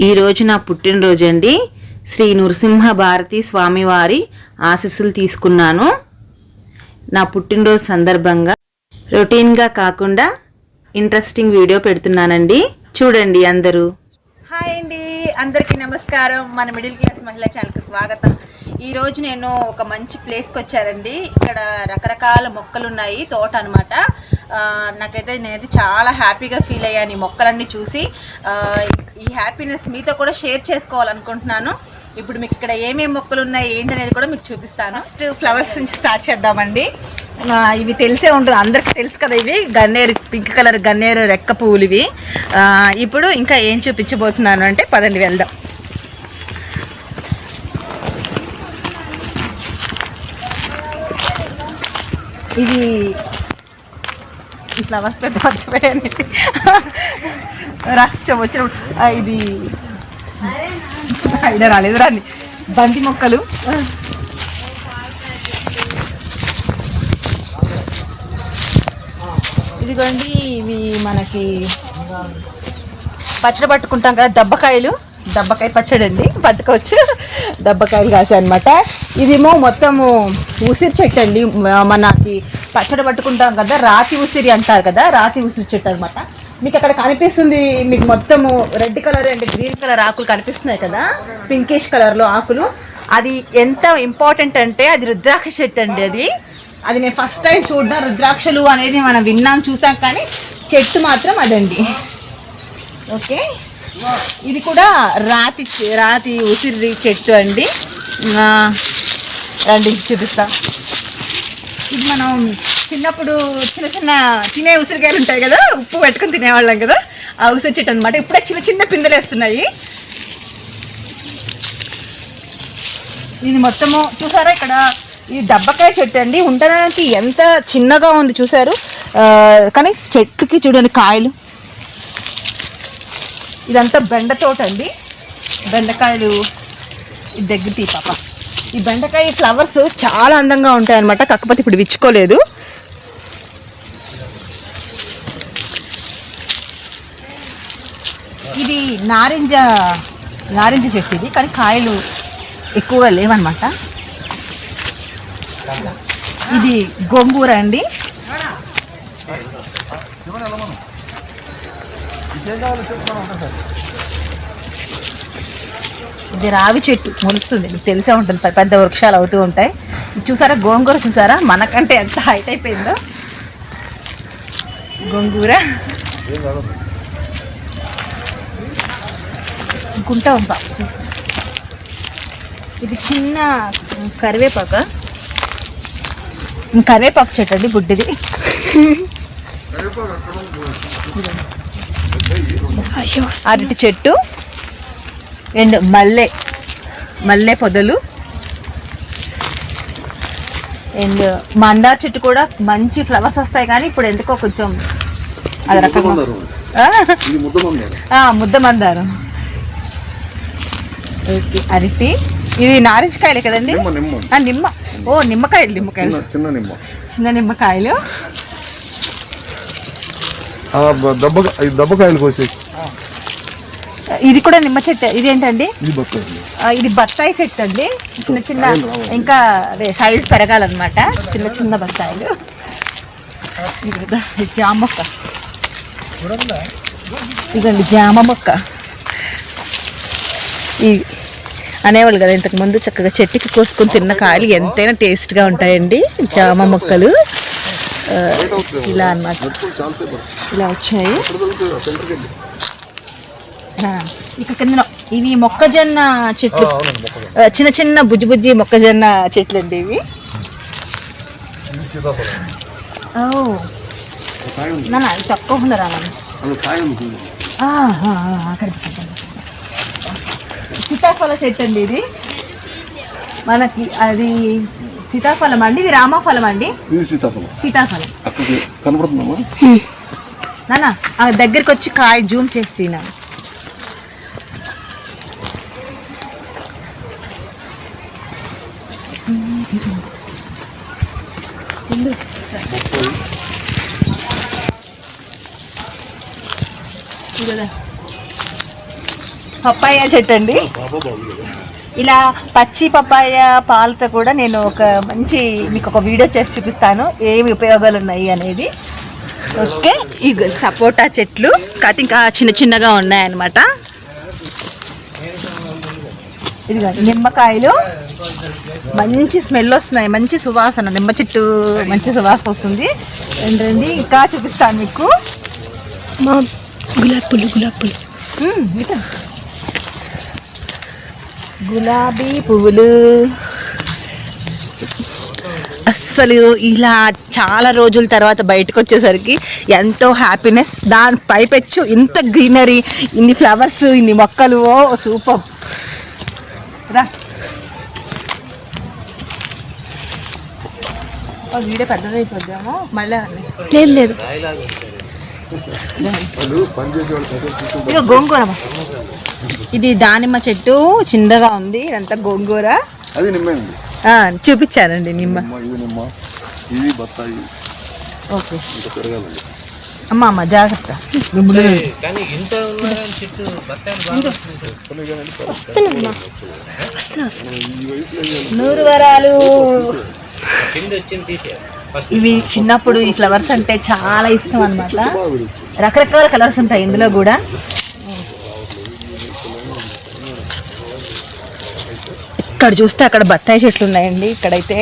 ఈరోజు నా పుట్టినరోజు అండి. శ్రీ నృసింహ భారతి స్వామివారి ఆశీస్సులు తీసుకున్నాను. నా పుట్టినరోజు సందర్భంగా రొటీన్గా కాకుండా ఇంట్రెస్టింగ్ వీడియో పెడుతున్నానండి, చూడండి అందరూ. హాయ్ అండి, అందరికీ నమస్కారం. మన మిడిల్ క్లాస్ మహిళా ఛానల్కి స్వాగతం. ఈరోజు నేను ఒక మంచి ప్లేస్కి వచ్చానండి. ఇక్కడ రకరకాల మొక్కలు ఉన్నాయి, తోట అనమాట. నేనైతే చాలా హ్యాపీగా ఫీల్ అయ్యాను ఈ మొక్కలన్నీ చూసి. ఈ హ్యాపీనెస్ మీతో కూడా షేర్ చేసుకోవాలనుకుంటున్నాను. ఇప్పుడు మీకు ఇక్కడ ఏమేమి మొక్కలు ఉన్నాయి ఏంటనేది కూడా మీకు చూపిస్తాను. ఫస్ట్ ఫ్లవర్స్ నుంచి స్టార్ట్ చేద్దామండి. ఇవి తెలిసే ఉంటుంది, అందరికీ తెలుసు కదా. ఇవి గన్నేరు, పింక్ కలర్ గన్నేరు రెక్క పువ్వులు ఇవి. ఇప్పుడు ఇంకా ఏం చూపించబోతున్నాను అంటే పదండి వెళ్దాం. ఇది ఫ్లవర్స్ పెద్ద మర్చిపోయాను. వచ్చిన ఇది ఐడియా రాలేదు రాని బంతి మొక్కలు. ఇదిగోండి, ఇవి మనకి పచ్చడి పట్టుకుంటాం కదా, దబ్బకాయ పచ్చడి అండి, పట్టుకోవచ్చు. దబ్బకాయలు కాసే అనమాట. ఇదేమో మొత్తము ఉసిరి చెట్టు అండి. మనకి పచ్చడి పట్టుకుంటాం కదా, రాతి ఉసిరి అంటారు కదా, రాతి ఉసిరి చెట్టు అనమాట. మీకు అక్కడ కనిపిస్తుంది, మీకు మొత్తము red colour and green colour ఆకులు కనిపిస్తున్నాయి కదా, పింకిష్ కలర్లో ఆకులు. అది ఎంత ఇంపార్టెంట్ అంటే అది రుద్రాక్ష చెట్టు అండి. అది నేను ఫస్ట్ టైం చూడడం. రుద్రాక్షలు అనేది మనం విన్నాం, చూసాం, కానీ చెట్టు మాత్రం అదండి. ఓకే, ఇది కూడా రాతి ఉసిరి చెట్టు అండి. రండి చూపిస్తా. ఇది మనం చిన్నప్పుడు చిన్న తినే ఉసిరికాయలు ఉంటాయి కదా, ఉప్పు పెట్టుకుని తినేవాళ్ళం కదా, ఆ ఉసిరి చెట్టు అనమాట. ఇప్పుడే చిన్న పిందెలు వేస్తున్నాయి. ఇది మొత్తము చూసారా, ఇక్కడ ఈ దబ్బకాయ చెట్టు అండి. ఉండడానికి ఎంత చిన్నగా ఉంది చూసారు, కానీ చెట్టుకి చూడండి కాయలు. ఇదంతా బెండ తోట అండి. బెండకాయలు దగ్గర తీ పాప. ఈ బెండకాయ ఫ్లవర్స్ చాలా అందంగా ఉంటాయి అన్నమాట, కాకపోతే ఇప్పుడు విచ్చుకోలేదు. ఇది నారింజ చెట్టు ఇది, కానీ కాయలు ఎక్కువగా లేవన్నమాట. ఇది గోంగూర అండి. ఇది రావి చెట్టు మొలుస్తుంది, మీకు తెలిసే ఉంటుంది, పెద్ద వృక్షాలు అవుతూ ఉంటాయి. చూసారా గోంగూర, చూసారా మనకంటే ఎంత హైట్ అయిపోయిందో గోంగూర. గుంట వంప, ఇది చిన్న కరివేపాకు చెట్టు అండి, బుడ్డిది. అరటి చెట్టు అండ్ మల్లె పొదలు అండ్ మందార చెట్టు కూడా మంచి ఫ్లవర్స్ వస్తాయి, కానీ ఇప్పుడు ఎందుకో కొంచెం అది రకంగా ముద్ద మందారం. ఓకే, అరటి. ఇది నారింజకాయలే కదండి, నిమ్మ. ఓ నిమ్మకాయలు చిన్న నిమ్మకాయలు. దబ్బకాయలు కోసి. ఇది కూడా నిమ్మ చెట్టు. ఇదేంటండి, ఇది బత్తాయి చెట్టు అండి. చిన్న ఇంకా అదే సైజ్ పెరగాలన్నమాట, చిన్న బత్తాయిలు. జామ మొక్క, ఇదండి జామ మొక్క. ఈ అనేవాళ్ళు కదా ఇంతకు ముందు, చక్కగా చెట్టుకి కోసుకొని తిన్న కాయలు ఎంతైనా టేస్ట్గా ఉంటాయండి జామ మొక్కలు. ఇలా అన్నమాట, ఇలా వచ్చాయి. ఇక్కడ కింద ఇవి మొక్కజొన్న చెట్లు, చిన్న బుజ్జి మొక్కజొన్న చెట్లు అండి ఇవి. నాన్న తక్కువ ఉన్నారా సీతాఫల చెట్టు అండి ఇది. మనకి అది సీతాఫలం అండి, ఇది రామఫలం అండి. సీతాఫలం నాన్న దగ్గరికి వచ్చి కాయ జూమ్ చేసి తిన్నాను. పప్పాయ చెట్టు అండి. ఇలా పచ్చి పప్పాయ పాలతో కూడా నేను మీకు ఒక వీడియో చేసి చూపిస్తాను ఏమి ఉపయోగాలు ఉన్నాయి అనేది. ఓకే, ఈ సపోటా చెట్లు కాకపోతే ఇంకా చిన్న చిన్నగా ఉన్నాయన్నమాట. ఇది నిమ్మకాయలు మంచి స్మెల్ వస్తున్నాయి, మంచి సువాసన, నిమ్మ చెట్టు మంచి సువాసన వస్తుంది. ఏంటండి ఇంకా చూపిస్తాను మీకు. గులాబీ పువ్వులు అస్సలు ఇలా చాలా రోజుల తర్వాత బయటకు వచ్చేసరికి ఎంతో హ్యాపీనెస్. దాని పైపెచ్చు ఇంత గ్రీనరీ, ఇన్ని ఫ్లవర్స్, ఇన్ని మొక్కలు, ఓ సూపర్ రా. వీడియో పెద్దదైపోద్దామో మళ్ళీ. లేదు ఇక గోంగూర, ఇది దానిమ్మ చెట్టు చిన్నగా ఉంది, ఇదంతా గోంగూర. చూపించానండి నిమ్మ. ఓకే అమ్మ జాగ్రత్త. నూరు వరాలు ఇవి చిన్నప్పుడు ఈ ఫ్లవర్స్ అంటే చాలా ఇష్టం అన్నమాట. రకరకాల కలర్స్ ఉంటాయి ఇందులో కూడా. ఇక్కడ చూస్తే అక్కడ బత్తాయి చెట్లు ఉన్నాయండి. ఇక్కడైతే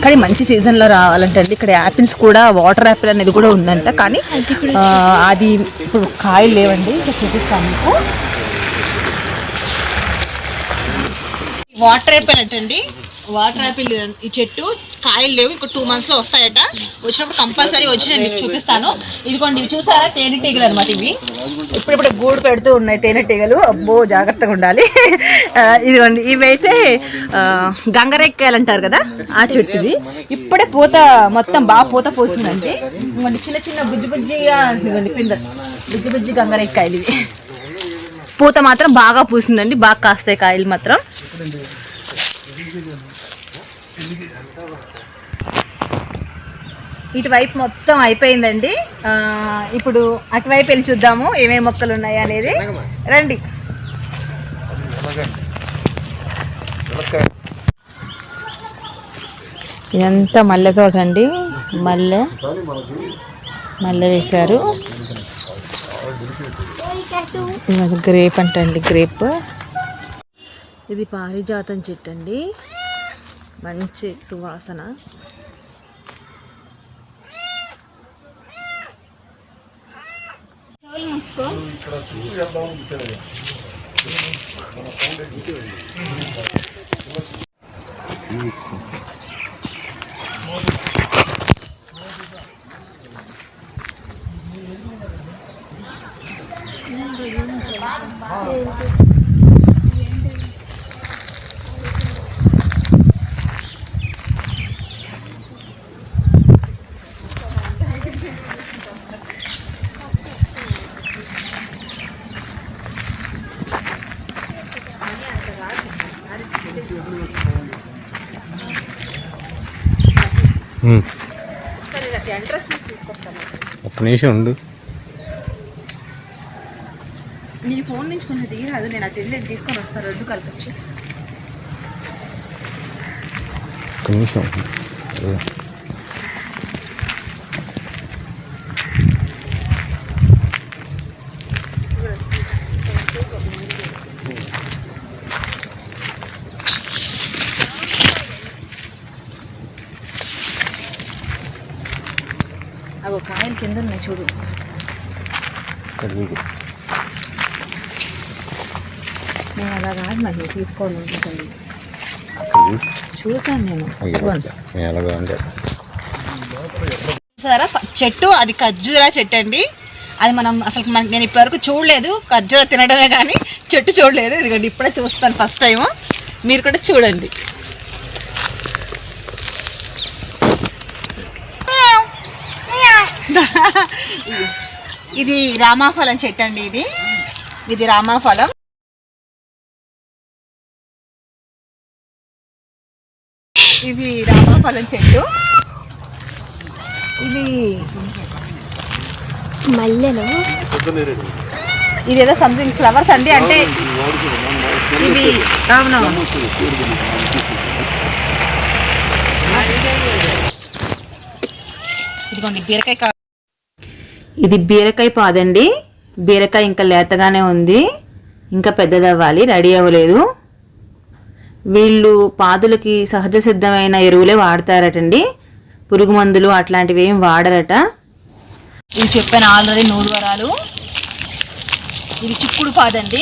కానీ మంచి సీజన్లో రావాలంటే అండి ఇక్కడ యాపిల్స్ కూడా, వాటర్ యాపిల్ అనేది కూడా ఉందంట. కానీ అది ఇప్పుడు కాయలు లేవండి. ఇక్కడ చూపిస్తాను మీకు. వాటర్ యాపిల్ అంటండి, వాటర్ యాపిల్ ఈ చెట్టు. కాయలు లేవు, ఇంకో 2 monthsలో వస్తాయట. వచ్చినప్పుడు కంపల్సరీ వచ్చి నేను మీకు చూపిస్తాను. ఇదిగోండి, ఇవి చూసారా తేనెటీగలు అనమాట. ఇవి ఇప్పుడిప్పుడు గూడు పెడుతూ ఉన్నాయి తేనెటీగలు. అబ్బో జాగ్రత్తగా ఉండాలి. ఇదిగోండి, ఇవైతే గంగరెక్కాయలు అంటారు కదా, ఆ చెట్టుది. ఇప్పుడే పూత మొత్తం బాగా పూత పోసిందండి. ఇదిగోండి చిన్న చిన్న బుజ్జిగా బుజ్జి బుజ్జి గంగరెక్కాయలు ఇవి. పూత మాత్రం బాగా పూసిందండి, బాగా కాస్తాయి కాయలు మాత్రం. ఇటువైపు మొత్తం అయిపోయిందండి. ఇప్పుడు అటువైపు వెళ్ళి చూద్దాము ఏమేమి మొక్కలు ఉన్నాయి అనేది. రండి. ఇదంతా మల్లె తోట అండి. మల్లె వేశారు. గ్రేప్ అంటండి, గ్రేప్. ఇది పారిజాతం చెట్టు అండి, మంచి సువాసన. ఒక నిమిషం ఉండు. నీ ఫోన్ నుంచి కొంచెం తీరాదు, నేను అది తీసుకొని వస్తాను. 2 కలపచ్చు. ఒక నిమిషం. అగో కాయలు కింద ఉన్నాయి చూడు. నేను అలా కాదు, మరి తీసుకోవాలి ఉంటుంది. చూసాను నేను. చూసారా చెట్టు, అది ఖర్జూరా చెట్టు అండి. అది నేను ఇప్పటివరకు చూడలేదు, ఖర్జూర తినడమే కానీ చెట్టు చూడలేదు. ఇదిగోండి ఇప్పుడే చూస్తాను ఫస్ట్ టైం. మీరు కూడా చూడండి. ఇది రామాఫలం చెట్టు అండి. ఇది రామాఫలం. ఇది రామాఫలం చెట్టు. ఇది మల్లెలు. ఇదేదో సంథింగ్ ఫ్లవర్స్ అండి, అంటే ఇవి అవునవును. ఇదిగోండి బీరకాయ. ఇది బీరకాయ పాదండి. బీరకాయ ఇంకా లేతగానే ఉంది, ఇంకా పెద్దదవ్వాలి, రెడీ అవ్వలేదు. వీళ్ళు పాదులకి సహజ సిద్ధమైన ఎరువులే వాడతారటండి, పురుగు మందులు అట్లాంటివి ఏం వాడరట. ఇవి చెప్పాను ఆల్రెడీ, నూరువరాలు. ఇది చిక్కుడు పాదండి.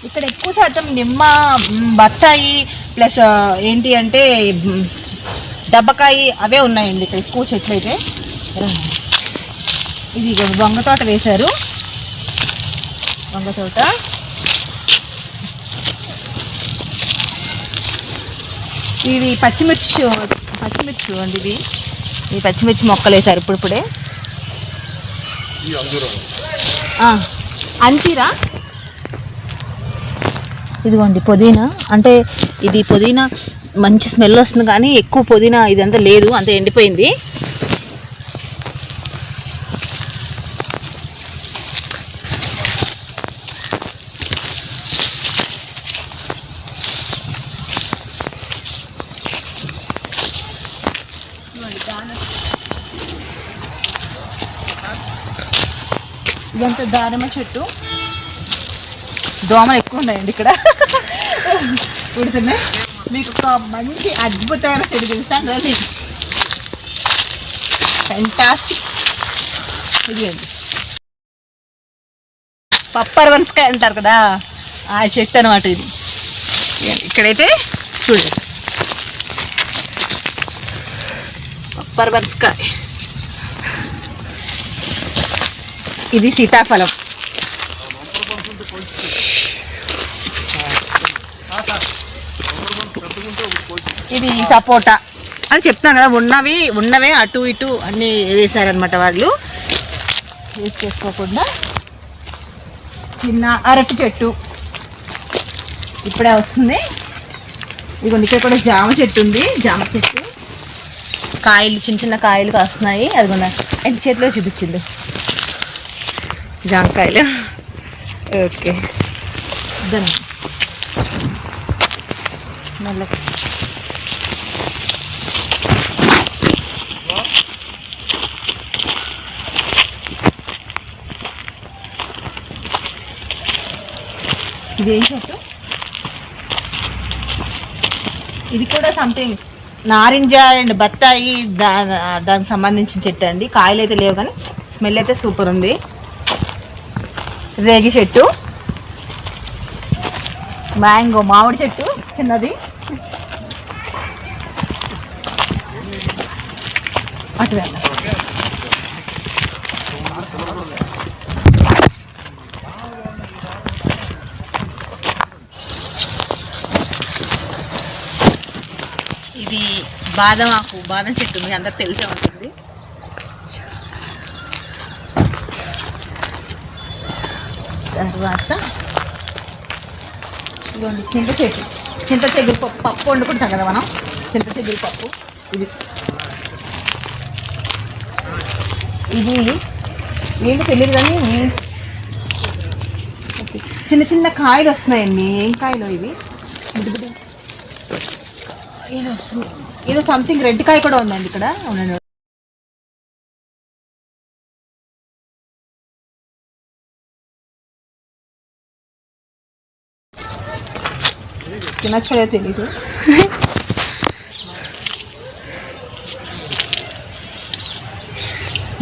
ఇక్కడ ఎక్కువ శాతం నిమ్మ, బత్తాయి ప్లస్ ఏంటి అంటే దబ్బకాయ అవే ఉన్నాయండి ఇక్కడ ఎక్కువ చెట్లు అయితే. ఇది వంగ తోట వేశారు, వంగ తోట. ఇవి పచ్చిమిర్చి అండి. ఇవి పచ్చిమిర్చి మొక్కలు వేశారు ఇప్పుడే. అంటీరా. ఇదిగోండి పుదీనా, అంటే ఇది పుదీనా మంచి స్మెల్ వస్తుంది, కానీ ఎక్కువ పుదీనా ఇదంతా లేదు, అంతా ఎండిపోయింది. ఇదంతా దానిమ్మ చెట్టు. దోమలు ఎక్కువ ఉన్నాయండి ఇక్కడ, కుడుతున్నాయి. మీకు ఒక మంచి అద్భుతమైన చెట్టు చూపిస్తాను రండి. ఫెంటాస్టిక్. ఇది అండి పప్పర్ వన్స్కాయ అంటారు కదా, ఆ చెట్టు అనమాట ఇది. ఇక్కడైతే చూడండి పప్పర్ వన్స్కాయ. ఇది సీతాఫలం. ఇది సపోటా అని చెప్తాను కదా, ఉన్నవే అటు ఇటు అన్నీ వేసారనమాట వాళ్ళు, యూజ్ చేసుకోకుండా. చిన్న అరటి చెట్టు ఇప్పుడే వస్తుంది. ఇదిగోండి ఇక్కడ కూడా జామ చెట్టు ఉంది. జామ చెట్టు కాయలు, చిన్న కాయలు కాస్తున్నాయి. అదిగోండి ఎంత చేతిలో చూపించింది జామకాయలు. ఓకే మళ్ళీ ఇదేం చెట్టు? ఇది కూడా సంథింగ్ నారింజ అండ్ బత్తాయి దానికి సంబంధించిన చెట్టు అండి. కాయలు అయితే లేవు కానీ స్మెల్ అయితే సూపర్ ఉంది. రేగి చెట్టు, మ్యాంగో మామిడి చెట్టు చిన్నది. అటు వెళ్ళ ఇది బాదం చెట్టు ఉంది, అందరికి తెలిసే ఉంటుంది. తర్వాత ఇదిగోండి చింత చెగురు పప్పు వండుకుంటాం కదా మనం, చింత చెగురు పప్పు. ఇది ఏంటో తెలియదు కానీ చిన్న కాయలు వస్తున్నాయండి. ఏం కాయలు ఇవి? ఏదో సంథింగ్ రెడ్ కాయ కూడా ఉందండి ఇక్కడ. అవునండి, తినచ్చలే తెలీదు.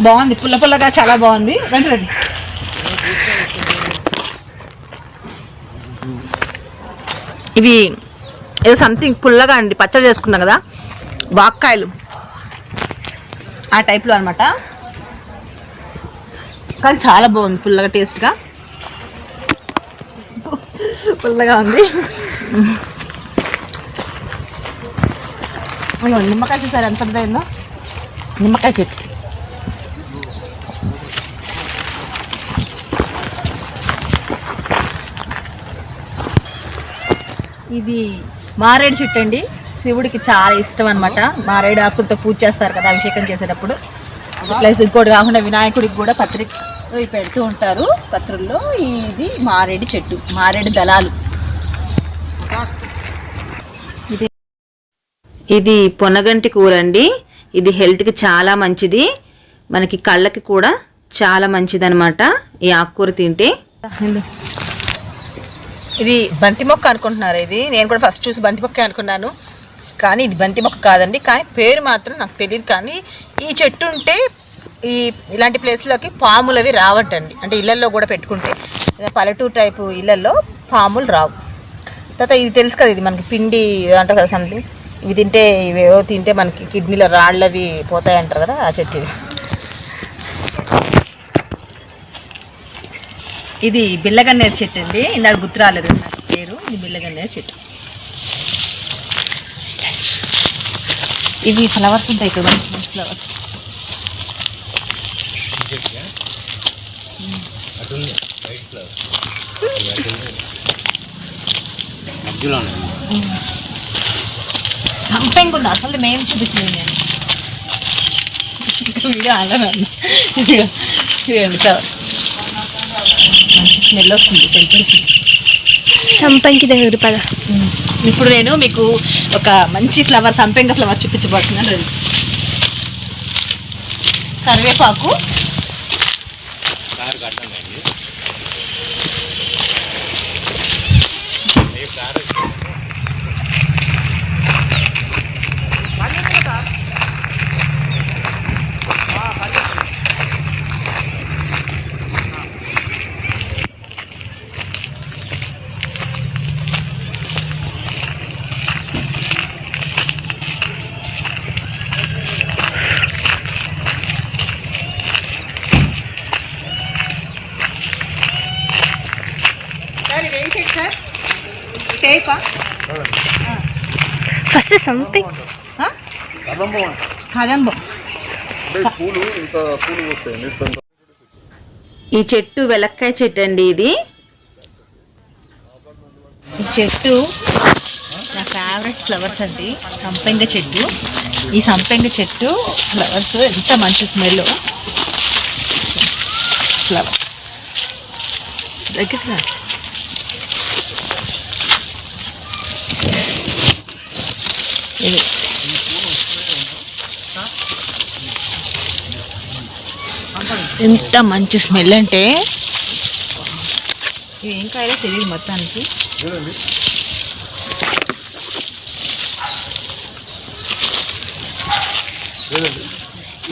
బాగుంది, పుల్లగా చాలా బాగుంది. రండి రండి. ఇవి ఏదో సంథింగ్ పుల్లగా అండి, పచ్చడి చేసుకున్నాం కదా, వాక్కాయలు ఆ టైప్లో అనమాట. కానీ చాలా బాగుంది, పుల్లగా టేస్ట్గా పుల్లగా ఉంది. నిమ్మకాయ చూసారు ఎంత పెద్దయిందో, నిమ్మకాయ చెట్టు. ఇది మారేడు చెట్టు అండి, శివుడికి చాలా ఇష్టం అనమాట. మారేడు ఆకులతో పూజ చేస్తారు కదా అభిషేకం చేసేటప్పుడు. ప్లస్ ఇంకోటి కాకుండా వినాయకుడికి కూడా పత్రిక పెడుతూ ఉంటారు. పత్రుల్లో ఇది మారేడు చెట్టు, మారేడు దళాలు. ఇది పొనగంటి కూర అండి. ఇది హెల్త్కి చాలా మంచిది, మనకి కళ్ళకి కూడా చాలా మంచిది అనమాట ఈ ఆకుకూర తింటే. ఇది బంతి మొక్క అనుకుంటున్నారు. ఇది నేను కూడా ఫస్ట్ చూసి బంతి మొక్క అనుకున్నాను, కానీ ఇది బంతి మొక్క కాదండి. కానీ పేరు మాత్రం నాకు తెలియదు. కానీ ఈ చెట్టు ఉంటే ఇలాంటి ప్లేస్లోకి పాములు అవి రావటండి. అంటే ఇళ్ళల్లో కూడా పెట్టుకుంటే పల్లెటూరు టైపు ఇళ్ళల్లో పాములు రావు. తర్వాత ఇది తెలుసు కదా, ఇది మనకి పిండి అంటారు కదా సంథింగ్, ఇవి తింటే ఇవేవో తింటే మనకి కిడ్నీలో రాళ్ళు అవి పోతాయి అంటారు కదా, ఆ చెట్టు ఇది. ఇది బిల్లగన్నేరు చెట్టు అండి. ఇందాక గుర్తు రాలేదు నాకు పేరు. ఇది బిల్లగన్నేరు చెట్టు. ఇవి ఫ్లవర్స్ ఉంటాయి ఇక్కడ, మంచి మంచి ఫ్లవర్స్. సంపెంగ్ ఉంది, అసలు మెయిన్ చూపించింది నేను వీడియో ఆడను. ఇదిగోండి ఫ్లవర్, మంచి స్మెల్ వస్తుంది, సెంటెన్స్ సంపంగి దగ్గర పద. ఇప్పుడు నేను మీకు ఒక మంచి ఫ్లవర్, సంపెంగ ఫ్లవర్ చూపించబోతున్నాను. కరివేపాకు, ఫస్ట్ సంథింగ్ కదంబం. ఈ చెట్టు వెలక్కాయ చెట్టు అండి. ఇది ఈ చెట్టు నా ఫేవరెట్ ఫ్లవర్స్ అండి, సంపెంగ చెట్టు. ఈ సంపెంగ చెట్టు ఫ్లవర్స్ ఎంత మంచి స్మెల్. ఫ్లవర్స్ దగ్గర ఇది ఎంత మంచి స్మెల్ అంటే, ఇది ఏం కాయలో తెలియదు మొత్తానికి.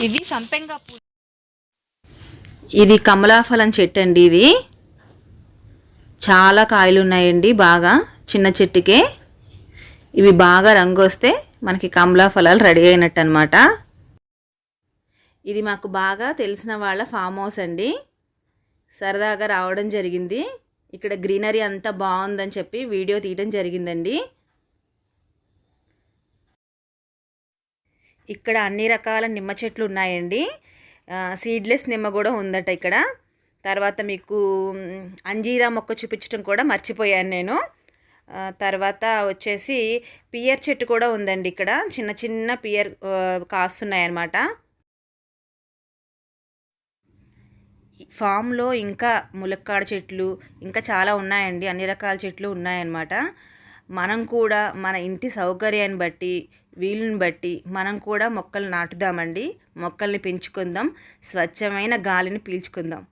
ఇది సంపెంగ పూలు. ఇది కమలాఫలం చెట్టు అండి. ఇది చాలా కాయలు ఉన్నాయండి, బాగా చిన్న చెట్టుకే. ఇవి బాగా రంగు వస్తే మనకి కమలా ఫలాలు రెడీ అయినట్టు అనమాట. ఇది మాకు బాగా తెలిసిన వాళ్ళ ఫామ్ హౌస్ అండి. సరదాగా రావడం జరిగింది. ఇక్కడ గ్రీనరీ అంతా బాగుందని చెప్పి వీడియో తీయడం జరిగిందండి. ఇక్కడ అన్ని రకాల నిమ్మ చెట్లు ఉన్నాయండి. సీడ్లెస్ నిమ్మ కూడా ఉందట ఇక్కడ. తర్వాత మీకు అంజీరా మొక్క చూపించడం కూడా మర్చిపోయాను నేను. తర్వాత వచ్చేసి పియర్ చెట్టు కూడా ఉందండి ఇక్కడ. చిన్న చిన్న పియర్ కాస్తున్నాయన్నమాట. ఫామ్లో ఇంకా ములక్కాడ చెట్లు ఇంకా చాలా ఉన్నాయండి, అన్ని రకాల చెట్లు ఉన్నాయన్నమాట. మనం కూడా మన ఇంటి సౌకర్యాన్ని బట్టి, వీలుని బట్టి మనం కూడా మొక్కలు నాటుదామండి. మొక్కల్ని పెంచుకుందాం, స్వచ్ఛమైన గాలిని పీల్చుకుందాం.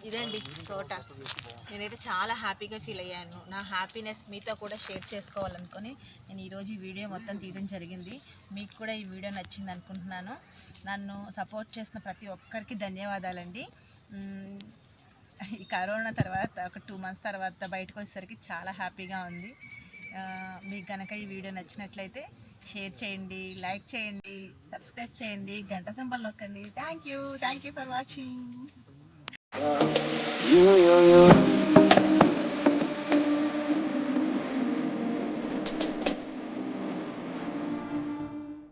ఇదండి తోట. నేనైతే చాలా హ్యాపీగా ఫీల్ అయ్యాను. నా హ్యాపీనెస్ మీతో కూడా షేర్ చేసుకోవాలనుకొని నేను ఈరోజు ఈ వీడియో మొత్తం తీయడం జరిగింది. మీకు కూడా ఈ వీడియో నచ్చింది అనుకుంటున్నాను. నన్ను సపోర్ట్ చేసిన ప్రతి ఒక్కరికి ధన్యవాదాలండి. ఈ కరోనా తర్వాత ఒక 2 months తర్వాత బయటకు వచ్చేసరికి చాలా హ్యాపీగా ఉంది. మీకు కనుక ఈ వీడియో నచ్చినట్లయితే షేర్ చేయండి, లైక్ చేయండి, సబ్స్క్రైబ్ చేయండి, గంట సింబల్ నొక్కండి. Thank you for watching.